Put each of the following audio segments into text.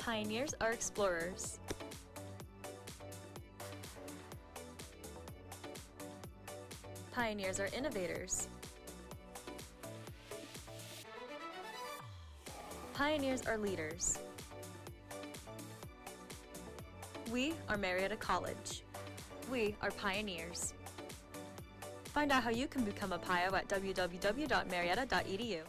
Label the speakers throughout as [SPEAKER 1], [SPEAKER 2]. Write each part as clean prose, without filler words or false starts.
[SPEAKER 1] Pioneers are explorers. Pioneers are innovators. Pioneers are leaders. We are Marietta College. We are pioneers. Find out how you can become a PIO at www.marietta.edu.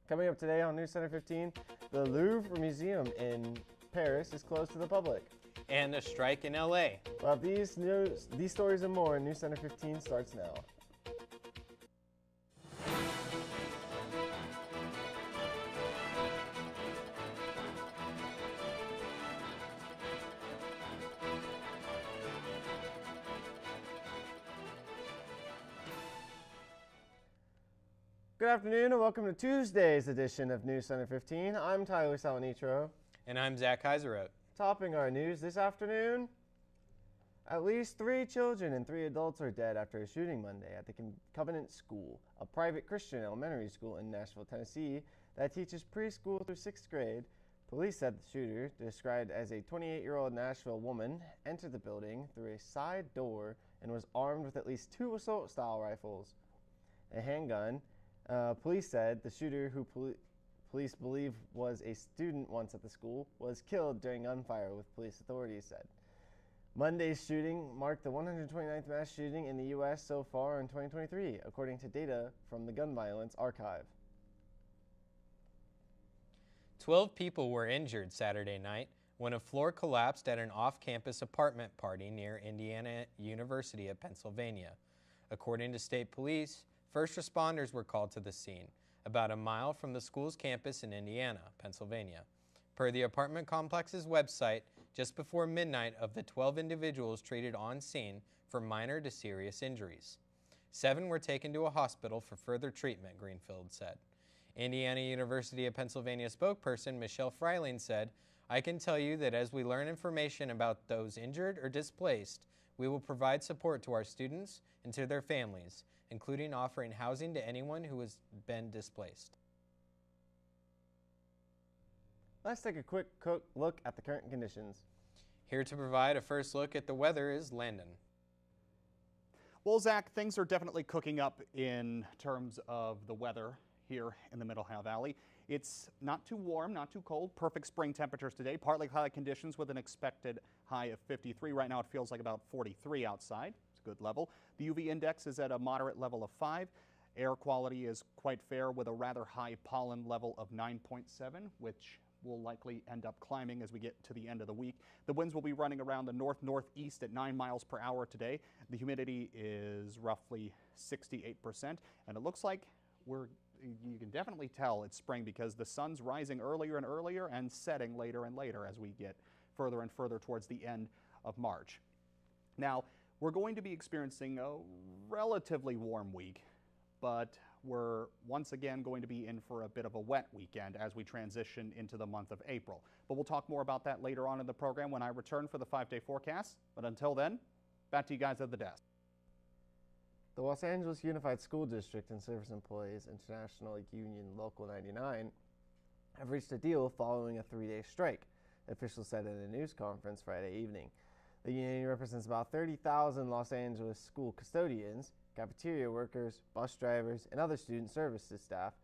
[SPEAKER 2] Coming up today on NewsCenter 15, the Louvre Museum in Paris is closed to the public.
[SPEAKER 3] And a strike in LA.
[SPEAKER 2] Well, these stories and more in NewsCenter 15 starts now. Good afternoon and welcome to Tuesday's edition of NewsCenter 15. I'm Tyler Salanitro.
[SPEAKER 3] And I'm Zach Heiseroth.
[SPEAKER 2] Topping our news this afternoon, at least 3 children and 3 adults are dead after a shooting Monday at the Covenant School, a private Christian elementary school in Nashville, Tennessee that teaches preschool through 6th grade. Police said the shooter, described as a 28-year-old Nashville woman, entered the building through a side door and was armed with at least 2 assault-style rifles, a handgun. Police said the shooter, who police believe was a student once at the school, was killed during gunfire, with police authorities said. Monday's shooting marked the 129th mass shooting in the U.S. so far in 2023, according to data from the Gun Violence Archive.
[SPEAKER 3] 12 people were injured Saturday night when a floor collapsed at an off-campus apartment party near Indiana University of Pennsylvania. According to state police, first responders were called to the scene, about a mile from the school's campus in Indiana, Pennsylvania. Per the apartment complex's website, just before midnight, of the 12 individuals treated on scene for minor to serious injuries, 7 were taken to a hospital for further treatment, Greenfield said. Indiana University of Pennsylvania spokesperson Michelle Freiling said, "I can tell you that as we learn information about those injured or displaced, we will provide support to our students and to their families, including offering housing to anyone who has been displaced."
[SPEAKER 2] Let's take a quick look at the current conditions.
[SPEAKER 3] Here to provide a first look at the weather is Landon.
[SPEAKER 4] Well, Zach, things are definitely cooking up in terms of the weather here in the Middle Ohio Valley. It's not too warm, not too cold. Perfect spring temperatures today. Partly cloudy conditions with an expected high of 53. Right now it feels like about 43 outside. It's a good level. The UV index is at a moderate level of 5. Air quality is quite fair with a rather high pollen level of 9.7, which will likely end up climbing as we get to the end of the week. The winds will be running around the north-northeast at 9 miles per hour today. The humidity is roughly 68%, and it looks like you can definitely tell it's spring because the sun's rising earlier and earlier and setting later and later as we get further and further towards the end of March. Now, we're going to be experiencing a relatively warm week, but we're once again going to be in for a bit of a wet weekend as we transition into the month of April. But we'll talk more about that later on in the program when I return for the 5-day forecast. But until then, back to you guys at the desk.
[SPEAKER 2] The Los Angeles Unified School District and Service Employees International Union Local 99 have reached a deal following a 3-day strike, officials said in a news conference Friday evening. The union represents about 30,000 Los Angeles school custodians, cafeteria workers, bus drivers, and other student services staff,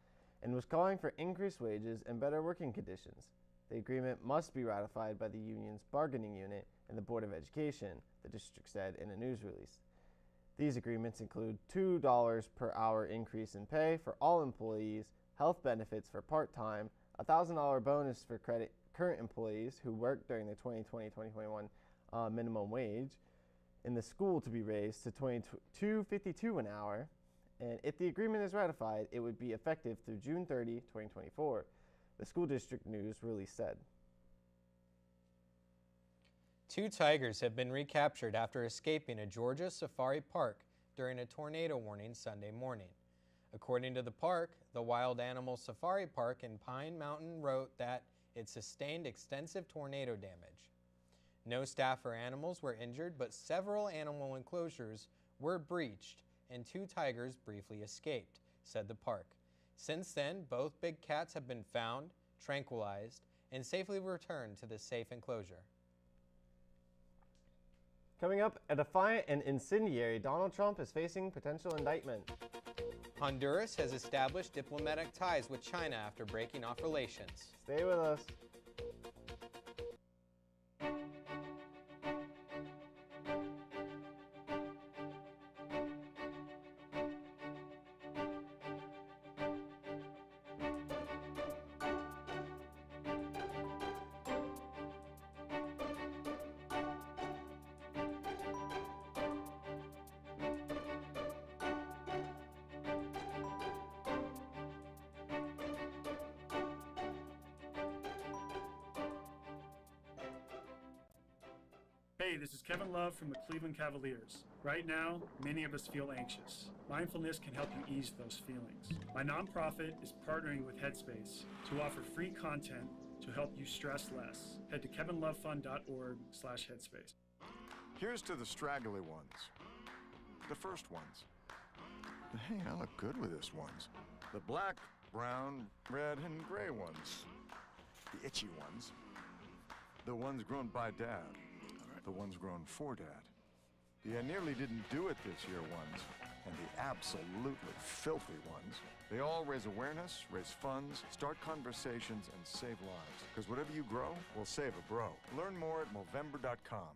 [SPEAKER 2] and was calling for increased wages and better working conditions. The agreement must be ratified by the union's bargaining unit and the Board of Education, the district said in a news release. These agreements include $2 per hour increase in pay for all employees, health benefits for part-time, a $1,000 bonus for current employees who worked during the 2020-2021 minimum wage, in the school to be raised to $22.52 an hour, and if the agreement is ratified, it would be effective through June 30, 2024, the school district news release said.
[SPEAKER 3] 2 tigers have been recaptured after escaping a Georgia safari park during a tornado warning Sunday morning. According to the park, the Wild Animal Safari Park in Pine Mountain wrote that it sustained extensive tornado damage. No staff or animals were injured, but several animal enclosures were breached and 2 tigers briefly escaped, said the park. Since then, both big cats have been found, tranquilized, and safely returned to the safe enclosure.
[SPEAKER 2] Coming up, a defiant and incendiary Donald Trump is facing potential indictment.
[SPEAKER 3] Honduras has established diplomatic ties with China after breaking off relations.
[SPEAKER 2] Stay with us.
[SPEAKER 5] Hey, this is Kevin Love from the Cleveland Cavaliers. Right now, many of us feel anxious. Mindfulness can help you ease those feelings. My nonprofit is partnering with Headspace to offer free content to help you stress less. Head to kevinlovefund.org/headspace.
[SPEAKER 6] Here's to the straggly ones. The first ones. Hey, I look good with this ones. The black, brown, red, and gray ones. The itchy ones. The ones grown by Dad. The ones grown for Dad. The I nearly didn't do it this year ones. And the absolutely filthy ones. They all raise awareness, raise funds, start conversations, and save lives. Because whatever you grow will save a bro. Learn more at Movember.com.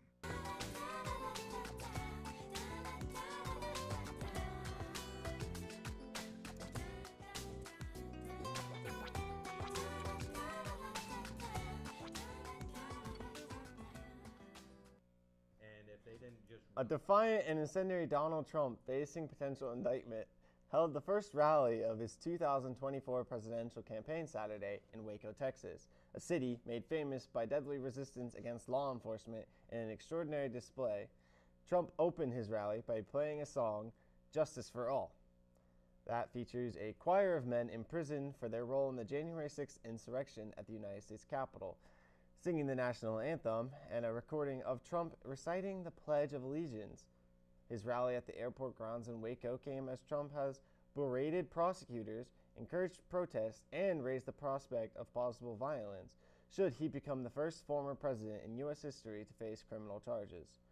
[SPEAKER 2] A defiant and incendiary Donald Trump facing potential indictment held the first rally of his 2024 presidential campaign Saturday in Waco, Texas, a city made famous by deadly resistance against law enforcement in an extraordinary display. Trump opened his rally by playing a song, Justice for All. That features a choir of men imprisoned for their role in the January 6th insurrection at the United States Capitol, singing the national anthem, and a recording of Trump reciting the Pledge of Allegiance. His rally at the airport grounds in Waco came as Trump has berated prosecutors, encouraged protests, and raised the prospect of possible violence should he become the first former president in U.S. history to face criminal charges.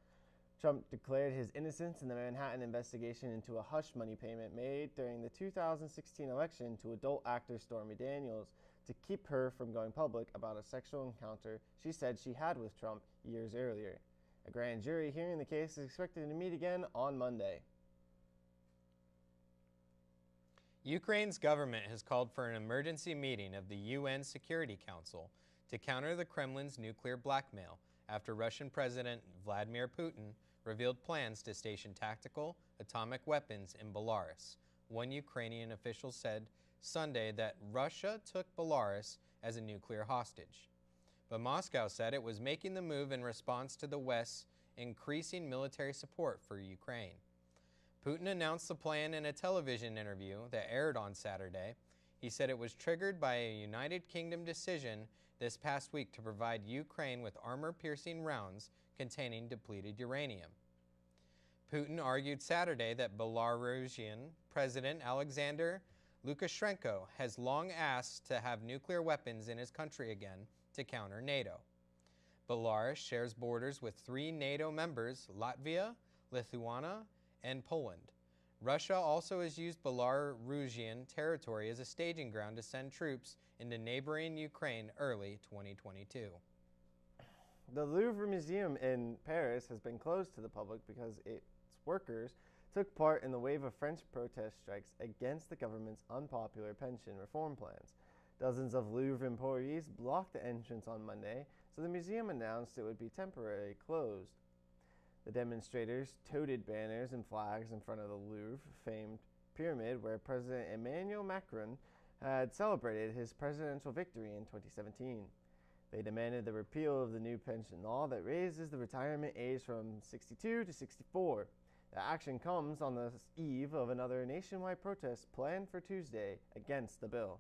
[SPEAKER 2] Trump declared his innocence in the Manhattan investigation into a hush money payment made during the 2016 election to adult actor Stormy Daniels to keep her from going public about a sexual encounter she said she had with Trump years earlier. A grand jury hearing the case is expected to meet again on Monday.
[SPEAKER 3] Ukraine's government has called for an emergency meeting of the UN Security Council to counter the Kremlin's nuclear blackmail after Russian President Vladimir Putin revealed plans to station tactical atomic weapons in Belarus. One Ukrainian official said Sunday that Russia took Belarus as a nuclear hostage. But Moscow said it was making the move in response to the West's increasing military support for Ukraine. Putin announced the plan in a television interview that aired on Saturday. He said it was triggered by a United Kingdom decision this past week to provide Ukraine with armor-piercing rounds containing depleted uranium. Putin argued Saturday that Belarusian President Alexander Lukashenko has long asked to have nuclear weapons in his country again to counter NATO. Belarus shares borders with 3 NATO members, Latvia, Lithuania, and Poland. Russia also has used Belarusian territory as a staging ground to send troops into neighboring Ukraine early 2022.
[SPEAKER 2] The Louvre Museum in Paris has been closed to the public because its workers took part in the wave of French protest strikes against the government's unpopular pension reform plans. Dozens of Louvre employees blocked the entrance on Monday, so the museum announced it would be temporarily closed. The demonstrators toted banners and flags in front of the Louvre famed pyramid where President Emmanuel Macron had celebrated his presidential victory in 2017. They demanded the repeal of the new pension law that raises the retirement age from 62 to 64. The action comes on the eve of another nationwide protest planned for Tuesday against the bill.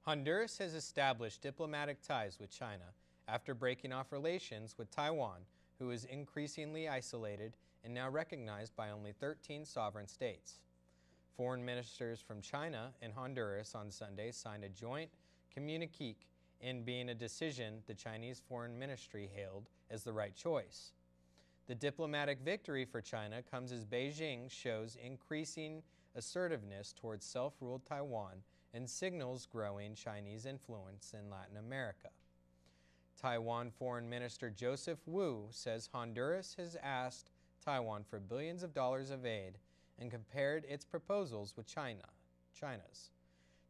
[SPEAKER 3] Honduras has established diplomatic ties with China after breaking off relations with Taiwan, who is increasingly isolated and now recognized by only 13 sovereign states. Foreign ministers from China and Honduras on Sunday signed a joint communique in being a decision the Chinese Foreign Ministry hailed as the right choice. The diplomatic victory for China comes as Beijing shows increasing assertiveness towards self-ruled Taiwan and signals growing Chinese influence in Latin America. Taiwan Foreign Minister Joseph Wu says Honduras has asked Taiwan for billions of dollars of aid and compared its proposals with China's.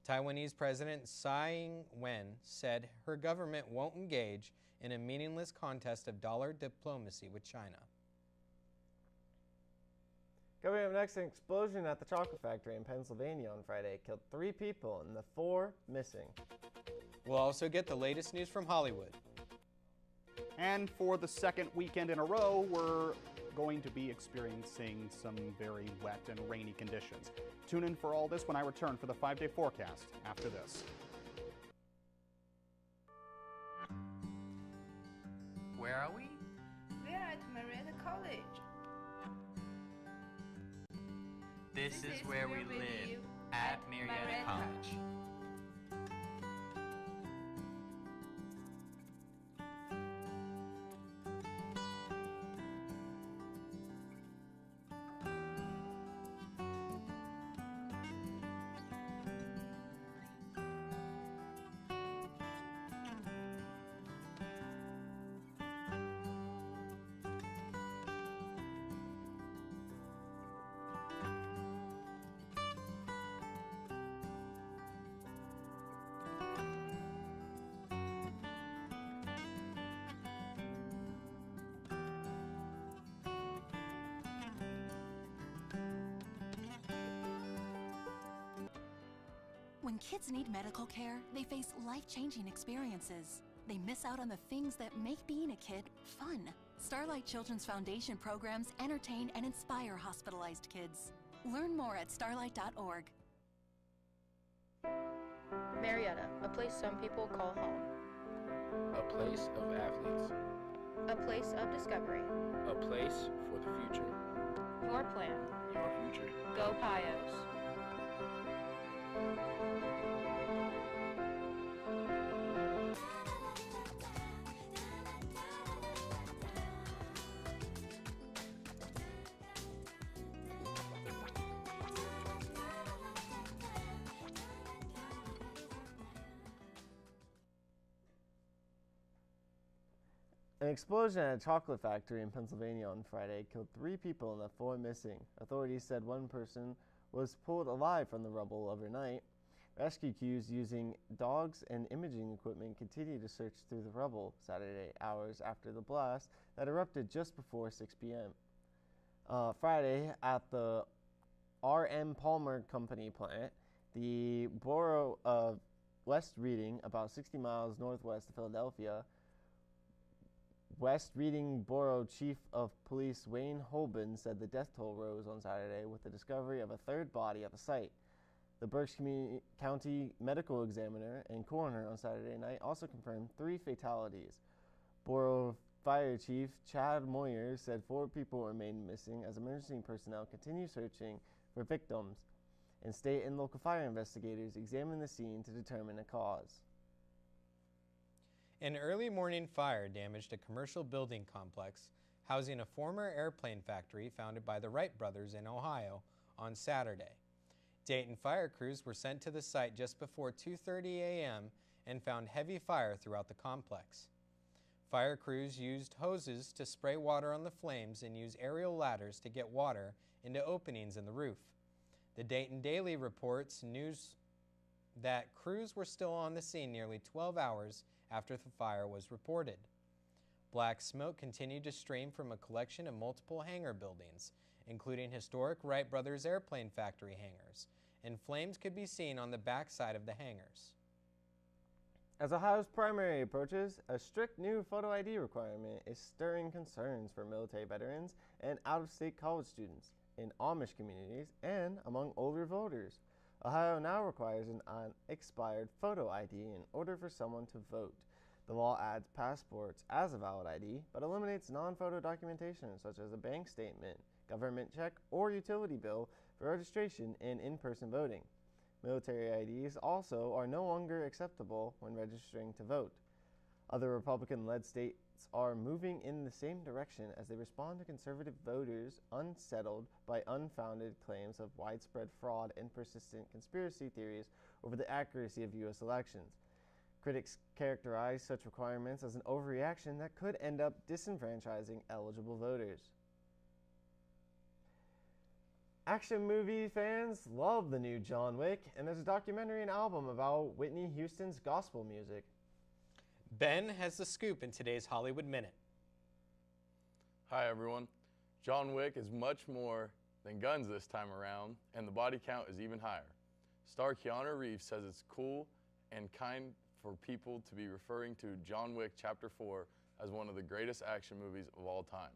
[SPEAKER 3] Taiwanese President Tsai Ing-wen said her government won't engage in a meaningless contest of dollar diplomacy with China.
[SPEAKER 2] Coming up next, an explosion at the chocolate factory in Pennsylvania on Friday killed 3 people and the 4 missing.
[SPEAKER 3] We'll also get the latest news from Hollywood.
[SPEAKER 4] And for the second weekend in a row, we're going to be experiencing some very wet and rainy conditions. Tune in for all this when I return for the 5-day forecast after this.
[SPEAKER 7] Where are we?
[SPEAKER 8] We're at Marietta College.
[SPEAKER 7] This is where we live, at Marietta College.
[SPEAKER 9] When kids need medical care, they face life-changing experiences. They miss out on the things that make being a kid fun. Starlight Children's Foundation programs entertain and inspire hospitalized kids. Learn more at starlight.org.
[SPEAKER 10] Marietta, a place some people call home.
[SPEAKER 11] A place of athletes.
[SPEAKER 10] A place of discovery.
[SPEAKER 11] A place for the future.
[SPEAKER 10] Your plan.
[SPEAKER 11] Your future.
[SPEAKER 10] Go Pios.
[SPEAKER 2] An explosion at a chocolate factory in Pennsylvania on Friday killed 3 people and left 4 missing. Authorities said 1 person was pulled alive from the rubble overnight. Rescue crews using dogs and imaging equipment continued to search through the rubble Saturday, hours after the blast that erupted just before 6 p.m. Friday, at the R.M. Palmer Company plant, the borough of West Reading, about 60 miles northwest of Philadelphia, West Reading Borough Chief of Police Wayne Holben said the death toll rose on Saturday with the discovery of a 3rd body at the site. The Berks County Medical Examiner and Coroner on Saturday night also confirmed 3 fatalities. Borough Fire Chief Chad Moyer said 4 people remain missing as emergency personnel continue searching for victims, and state and local fire investigators examine the scene to determine a cause.
[SPEAKER 3] An early morning fire damaged a commercial building complex housing a former airplane factory founded by the Wright brothers in Ohio on Saturday. Dayton fire crews were sent to the site just before 2:30 a.m. and found heavy fire throughout the complex. Fire crews used hoses to spray water on the flames and use aerial ladders to get water into openings in the roof. The Dayton Daily reports news that crews were still on the scene nearly 12 hours after the fire was reported. Black smoke continued to stream from a collection of multiple hangar buildings, including historic Wright Brothers airplane factory hangars, and flames could be seen on the back side of the hangars.
[SPEAKER 2] As Ohio's primary approaches, a strict new photo ID requirement is stirring concerns for military veterans and out-of-state college students in Amish communities and among older voters. Ohio now requires an unexpired photo ID in order for someone to vote. The law adds passports as a valid ID, but eliminates non-photo documentation such as a bank statement, government check, or utility bill for registration and in-person voting. Military IDs also are no longer acceptable when registering to vote. Other Republican-led states are moving in the same direction as they respond to conservative voters unsettled by unfounded claims of widespread fraud and persistent conspiracy theories over the accuracy of U.S. elections. Critics characterize such requirements as an overreaction that could end up disenfranchising eligible voters. Action movie fans love the new John Wick, and there's a documentary and album about Whitney Houston's gospel music.
[SPEAKER 3] Ben has the scoop in today's Hollywood Minute.
[SPEAKER 12] Hi everyone. John Wick is much more than guns this time around, and the body count is even higher. Star Keanu Reeves says it's cool and kind for people to be referring to John Wick Chapter 4 as one of the greatest action movies of all time.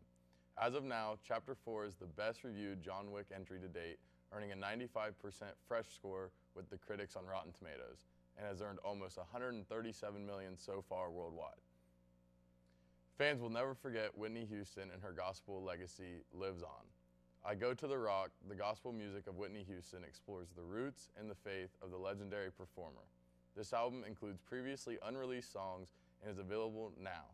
[SPEAKER 12] As of now, Chapter 4 is the best reviewed John Wick entry to date, earning a 95% fresh score with the critics on Rotten Tomatoes, and has earned almost $137 million so far worldwide. Fans will never forget Whitney Houston, and her gospel legacy lives on. I Go to the Rock, the gospel music of Whitney Houston, explores the roots and the faith of the legendary performer. This album includes previously unreleased songs and is available now.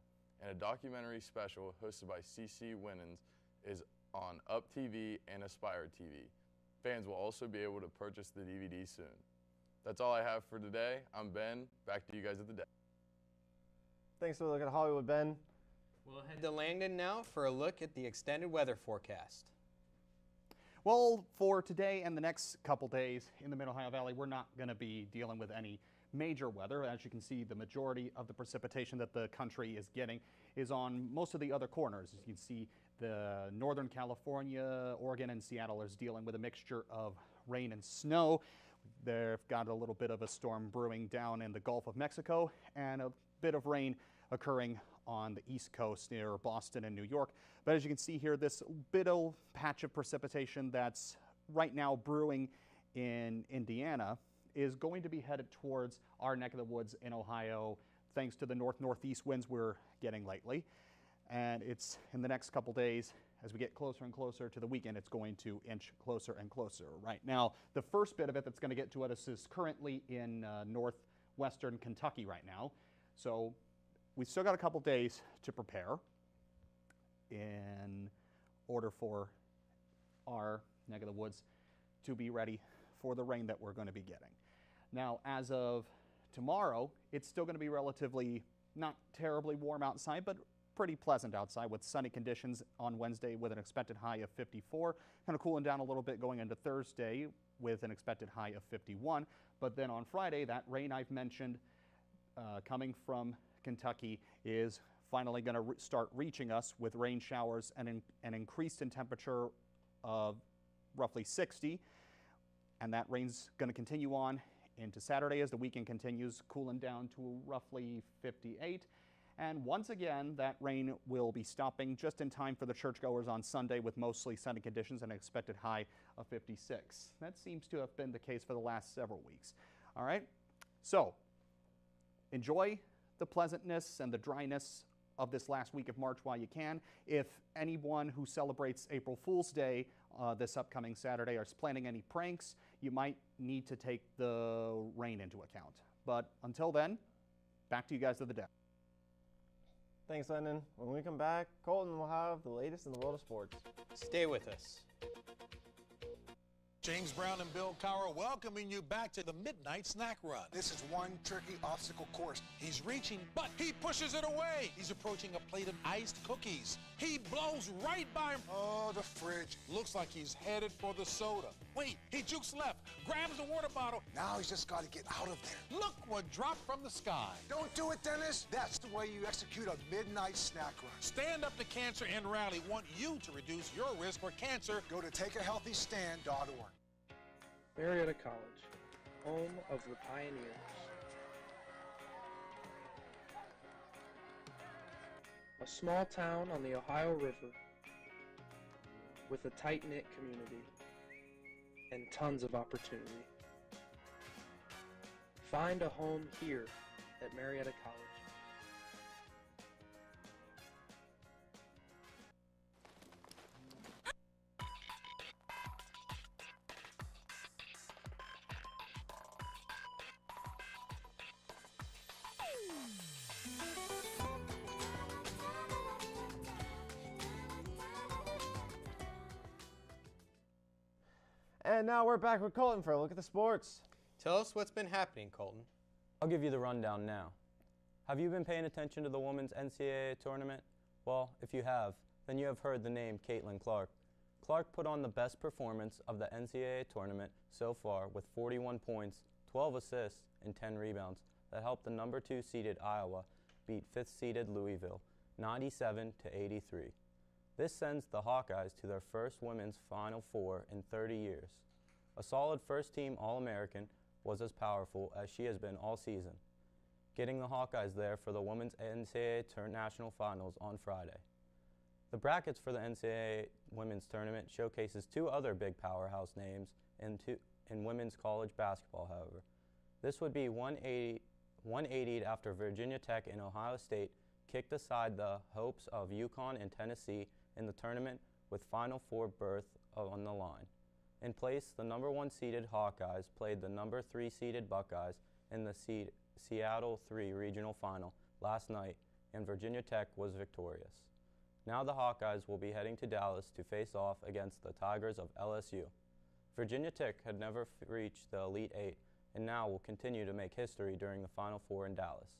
[SPEAKER 12] And a documentary special hosted by CeCe Winans is on Up TV and Aspire TV. Fans will also be able to purchase the DVD soon. That's all I have for today. I'm Ben. Back to you guys at the desk.
[SPEAKER 2] Thanks for looking at Hollywood, Ben.
[SPEAKER 3] We'll head to Langdon now for a look at the extended weather forecast.
[SPEAKER 4] Well, for today and the next couple days in the Mid-Ohio Valley, we're not going to be dealing with any major weather. As you can see, the majority of the precipitation that the country is getting is on most of the other corners. As you can see, the Northern California, Oregon, and Seattle is dealing with a mixture of rain and snow. They've got a little bit of a storm brewing down in the Gulf of Mexico and a bit of rain occurring on the East Coast near Boston and New York. But as you can see here, this little patch of precipitation that's right now brewing in Indiana is going to be headed towards our neck of the woods in Ohio, thanks to the north-northeast winds we're getting lately. And it's in the next couple days, as we get closer and closer to the weekend, it's going to inch closer and closer. Right now, the first bit of it that's going to get to us is currently in northwestern Kentucky right now. So we've still got a couple days to prepare in order for our neck of the woods to be ready for the rain that we're going to be getting. Now, as of tomorrow, it's still going to be relatively not terribly warm outside, but pretty pleasant outside with sunny conditions on Wednesday with an expected high of 54, kind of cooling down a little bit going into Thursday with an expected high of 51. But then on Friday, that rain I've mentioned coming from Kentucky is finally going to start reaching us with rain showers and an increase in temperature of roughly 60. And that rain's going to continue on into Saturday as the weekend continues, cooling down to roughly 58. And once again, that rain will be stopping just in time for the churchgoers on Sunday with mostly sunny conditions and an expected high of 56. That seems to have been the case for the last several weeks. All right, so enjoy the pleasantness and the dryness of this last week of March while you can. If anyone who celebrates April Fool's Day this upcoming Saturday is planning any pranks, you might need to take the rain into account. But until then, back to you guys at the desk.
[SPEAKER 2] Thanks, Lennon. When we come back, Colton will have the latest in the world of sports.
[SPEAKER 3] Stay with us.
[SPEAKER 13] James Brown and Bill Cowher welcoming you back to the Midnight Snack Run.
[SPEAKER 14] This is one tricky obstacle course.
[SPEAKER 13] He's reaching, but he pushes it away. He's approaching a plate of iced cookies. He blows right by him.
[SPEAKER 14] Oh, the fridge.
[SPEAKER 13] Looks like he's headed for the soda. Wait, he jukes left, grabs the water bottle.
[SPEAKER 14] Now he's just got to get out of there.
[SPEAKER 13] Look what dropped from the sky.
[SPEAKER 14] Don't do it, Dennis. That's the way you execute a midnight snack run.
[SPEAKER 13] Stand Up to Cancer and Rally want you to reduce your risk for cancer.
[SPEAKER 14] Go to takeahealthystand.org.
[SPEAKER 15] Marietta College, home of the pioneers. A small town on the Ohio River with a tight-knit community and tons of opportunity. Find a home here at Marietta College.
[SPEAKER 2] And now we're back with Colton for a look at the sports.
[SPEAKER 3] Tell us what's been happening, Colton.
[SPEAKER 16] I'll give you the rundown now. Have you been paying attention to the women's NCAA tournament? Well, if you have, then you have heard the name Caitlin Clark. Clark put on the best performance of the NCAA tournament so far with 41 points, 12 assists, and 10 rebounds that helped the number 2 seeded Iowa beat 5th seeded Louisville 97-83. This sends the Hawkeyes to their first women's Final Four in 30 years. A solid first-team All-American was as powerful as she has been all season, getting the Hawkeyes there for the women's NCAA National Finals on Friday. The brackets for the NCAA Women's Tournament showcases 2 other big powerhouse names in women's college basketball, however. This would be 180 after Virginia Tech and Ohio State kicked aside the hopes of UConn and Tennessee in the tournament with Final Four berth on the line. In place, the number 1 seeded Hawkeyes played the number 3 seeded Buckeyes in the Seattle 3 regional final last night, and Virginia Tech was victorious. Now the Hawkeyes will be heading to Dallas to face off against the Tigers of LSU. Virginia Tech had never reached the Elite 8 and now will continue to make history during the Final Four in Dallas.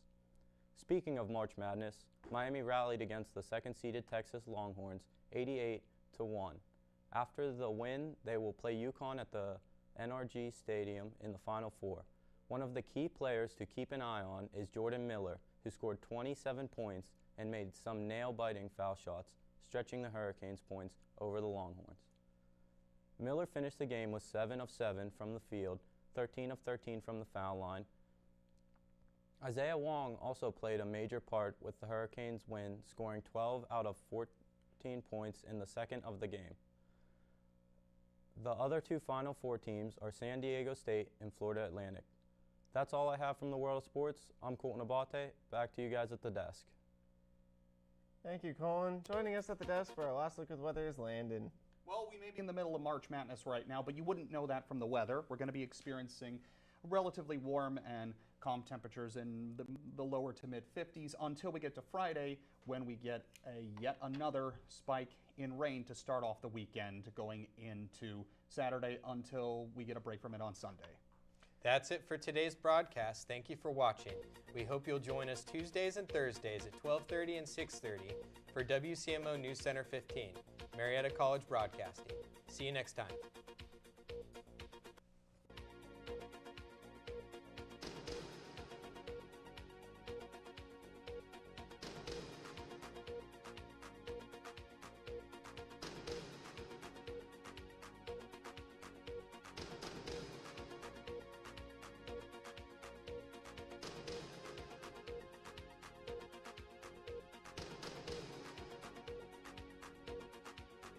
[SPEAKER 16] Speaking of March Madness, Miami rallied against the 2nd-seeded Texas Longhorns 88-1. After the win, they will play UConn at the NRG Stadium in the Final Four. One of the key players to keep an eye on is Jordan Miller, who scored 27 points and made some nail-biting foul shots, stretching the Hurricanes' points over the Longhorns. Miller finished the game with 7 of 7 from the field, 13 of 13 from the foul line. Isaiah Wong also played a major part with the Hurricanes' win, scoring 12 out of 14 points in the second of the game. The other 2 Final Four teams are San Diego State and Florida Atlantic. That's all I have from the world of sports. I'm Colton Abate. Back to you guys at the desk.
[SPEAKER 2] Thank you, Colin. Joining us at the desk for our last look at the weather is Landon.
[SPEAKER 4] Well, we may be in the middle of March Madness right now, but you wouldn't know that from the weather. We're going to be experiencing relatively warm and calm temperatures in the lower to mid 50s until we get to Friday, when we get yet another spike in rain to start off the weekend, going into Saturday until we get a break from it on Sunday.
[SPEAKER 3] That's it for today's broadcast. Thank you for watching. We hope you'll join us Tuesdays and Thursdays at 12:30 and 6:30 for WCMO NewsCenter 15, Marietta College Broadcasting. See you next time.